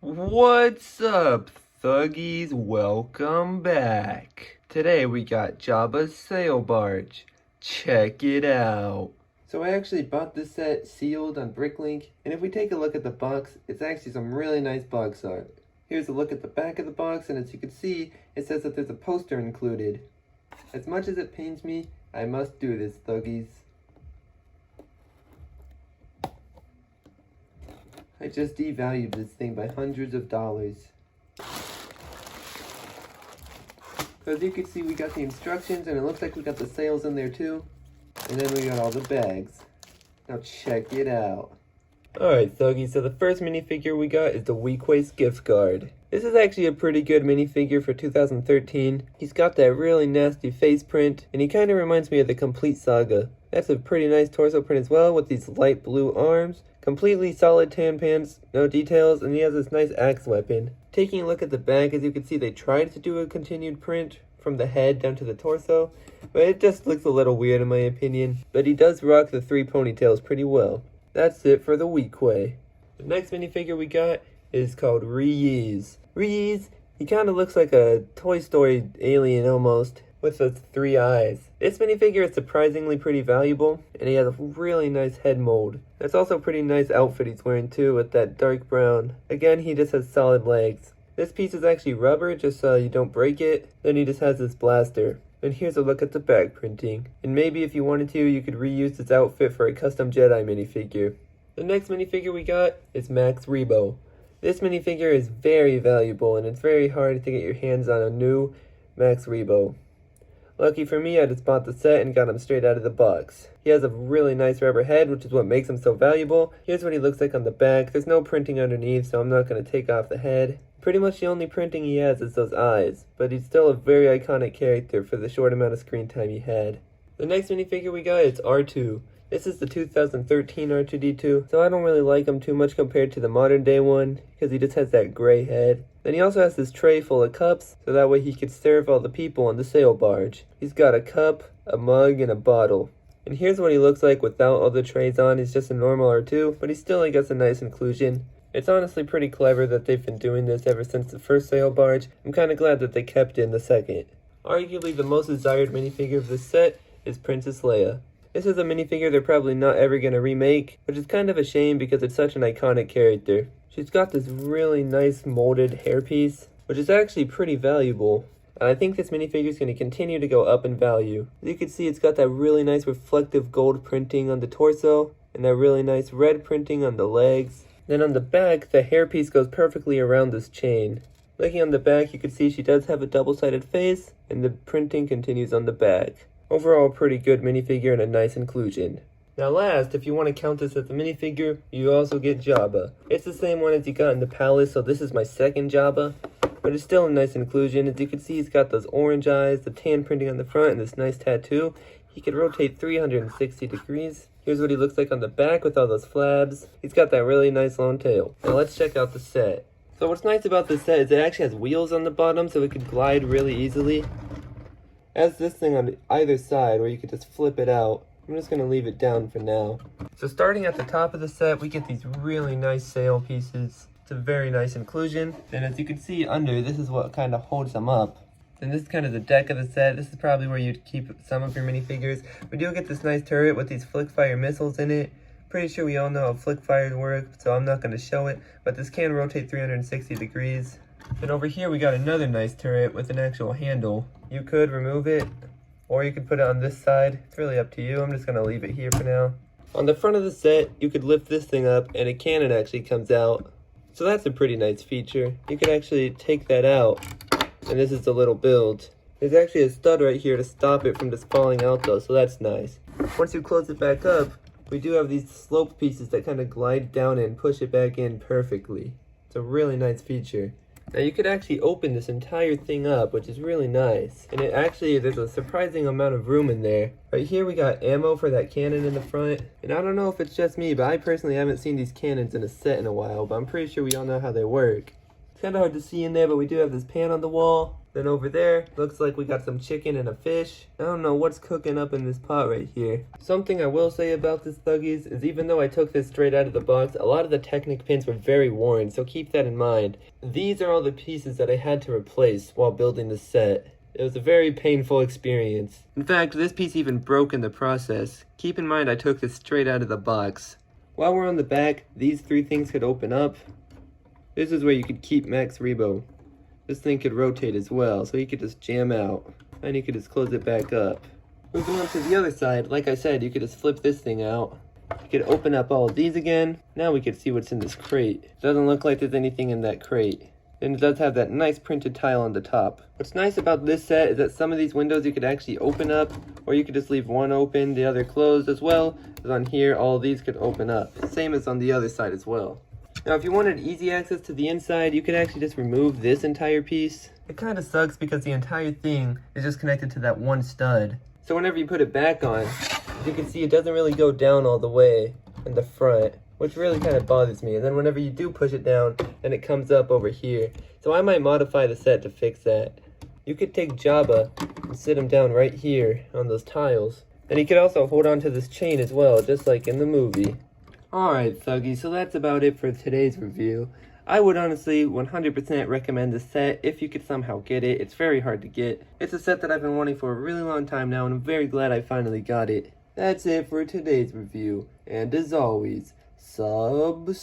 What's up, Thuggies? Welcome back. Today we got Jabbas sail barge. Check it out. So I actually bought this set sealed on Bricklink, and if we take a look at the box, it's actually some really nice box art. Here's a look at the back of the box, and as you can see, it says that there's a poster included. As much as it pains me, I must do this, Thuggies. I just devalued this thing by hundreds of dollars. So as you can see, we got the instructions, and it looks like we got the sails in there too. And then we got all the bags. Now check it out. Alright, Thuggies, so the first minifigure we got is the Weekwaste gift card. This is actually a pretty good minifigure for 2013. He's got that really nasty face print, and he kind of reminds me of the Complete Saga. That's a pretty nice torso print as well, with these light blue arms. Completely solid tan pants, no details, and he has this nice axe weapon. Taking a look at the back, as you can see, they tried to do a continued print from the head down to the torso, but it just looks a little weird in my opinion. But he does rock the 3 ponytails pretty well. That's it for the Weekway. The next minifigure we got is called Reese. Reese, he kind of looks like a Toy Story alien almost, with those 3 eyes. This minifigure is surprisingly pretty valuable, and he has a really nice head mold. That's also a pretty nice outfit he's wearing too, with that dark brown. Again, he just has solid legs. This piece is actually rubber, just so you don't break it. Then he just has this blaster. And here's a look at the back printing. And maybe if you wanted to, you could reuse this outfit for a custom Jedi minifigure. The next minifigure we got is Max Rebo. This minifigure is very valuable, and it's very hard to get your hands on a new Max Rebo. Lucky for me, I just bought the set and got him straight out of the box. He has a really nice rubber head, which is what makes him so valuable. Here's what he looks like on the back. There's no printing underneath, so I'm not going to take off the head. Pretty much the only printing he has is those eyes, but he's still a very iconic character for the short amount of screen time he had. The next minifigure we got is R2. This is the 2013 R2-D2, so I don't really like him too much compared to the modern day one, because he just has that gray head. Then he also has this tray full of cups, so that way he could serve all the people on the sail barge. He's got a cup, a mug, and a bottle. And here's what he looks like without all the trays on. He's just a normal R2, but he still gets a nice inclusion. It's honestly pretty clever that they've been doing this ever since the first sail barge. I'm kind of glad that they kept it in the second. Arguably the most desired minifigure of this set is Princess Leia. This is a minifigure they're probably not ever going to remake, which is kind of a shame because it's such an iconic character. She's got this really nice molded hairpiece, which is actually pretty valuable. And I think this minifigure is going to continue to go up in value. As you can see, it's got that really nice reflective gold printing on the torso, and that really nice red printing on the legs. Then on the back, the hairpiece goes perfectly around this chain. Looking on the back, you can see she does have a double-sided face, and the printing continues on the back. Overall, pretty good minifigure and a nice inclusion. Now last, if you want to count this as a minifigure, you also get Jabba. It's the same one as you got in the palace, so this is my second Jabba. But it's still a nice inclusion. As you can see, he's got those orange eyes, the tan printing on the front, and this nice tattoo. He can rotate 360 degrees. Here's what he looks like on the back with all those flabs. He's got that really nice long tail. Now let's check out the set. So what's nice about this set is it actually has wheels on the bottom so it can glide really easily. It has this thing on either side where you could just flip it out. I'm just going to leave it down for now. So starting at the top of the set, we get these really nice sail pieces. It's a very nice inclusion. And as you can see under, this is what kind of holds them up. And this is kind of the deck of the set. This is probably where you'd keep some of your minifigures. We do get this nice turret with these flick fire missiles in it. Pretty sure we all know how flick fires work, so I'm not going to show it. But this can rotate 360 degrees. Then over here we got another nice turret with an actual handle. You could remove it, or you could put it on this side. It's really up to you. I'm just going to leave it here for now. On the front of the set, you could lift this thing up and a cannon actually comes out. So that's a pretty nice feature. You could actually take that out. And this is the little build. There's actually a stud right here to stop it from just falling out though, so that's nice. Once you close it back up, we do have these slope pieces that kind of glide down and push it back in perfectly. It's a really nice feature. Now you could actually open this entire thing up, which is really nice. And it actually, there's a surprising amount of room in there. Right here we got ammo for that cannon in the front. And I don't know if it's just me, but I personally haven't seen these cannons in a set in a while, but I'm pretty sure we all know how they work. Kind of hard to see in there, but we do have this pan on the wall. Then over there, looks like we got some chicken and a fish. I don't know what's cooking up in this pot right here. Something I will say about this Thuggies is even though I took this straight out of the box, a lot of the Technic pins were very worn, so keep that in mind. These are all the pieces that I had to replace while building the set. It was a very painful experience. In fact, this piece even broke in the process. Keep in mind I took this straight out of the box. While we're on the back, these three things could open up. This is where you could keep Max Rebo. This thing could rotate as well, so you could just jam out. And you could just close it back up. Moving on to the other side, like I said, you could just flip this thing out. You could open up all of these again. Now we could see what's in this crate. Doesn't look like there's anything in that crate. And it does have that nice printed tile on the top. What's nice about this set is that some of these windows you could actually open up, or you could just leave one open, the other closed, as well as on here, all of these could open up. Same as on the other side as well. Now, if you wanted easy access to the inside, you could actually just remove this entire piece. It kind of sucks because the entire thing is just connected to that one stud. So whenever you put it back on, you can see it doesn't really go down all the way in the front, which really kind of bothers me. And then whenever you do push it down, then it comes up over here. So I might modify the set to fix that. You could take Jabbas and sit him down right here on those tiles. And he could also hold on to this chain as well, just like in the movie. Alright, Thuggies, so that's about it for today's review. I would honestly 100% recommend this set if you could somehow get it. It's very hard to get. It's a set that I've been wanting for a really long time now, and I'm very glad I finally got it. That's it for today's review, and as always, subscribe.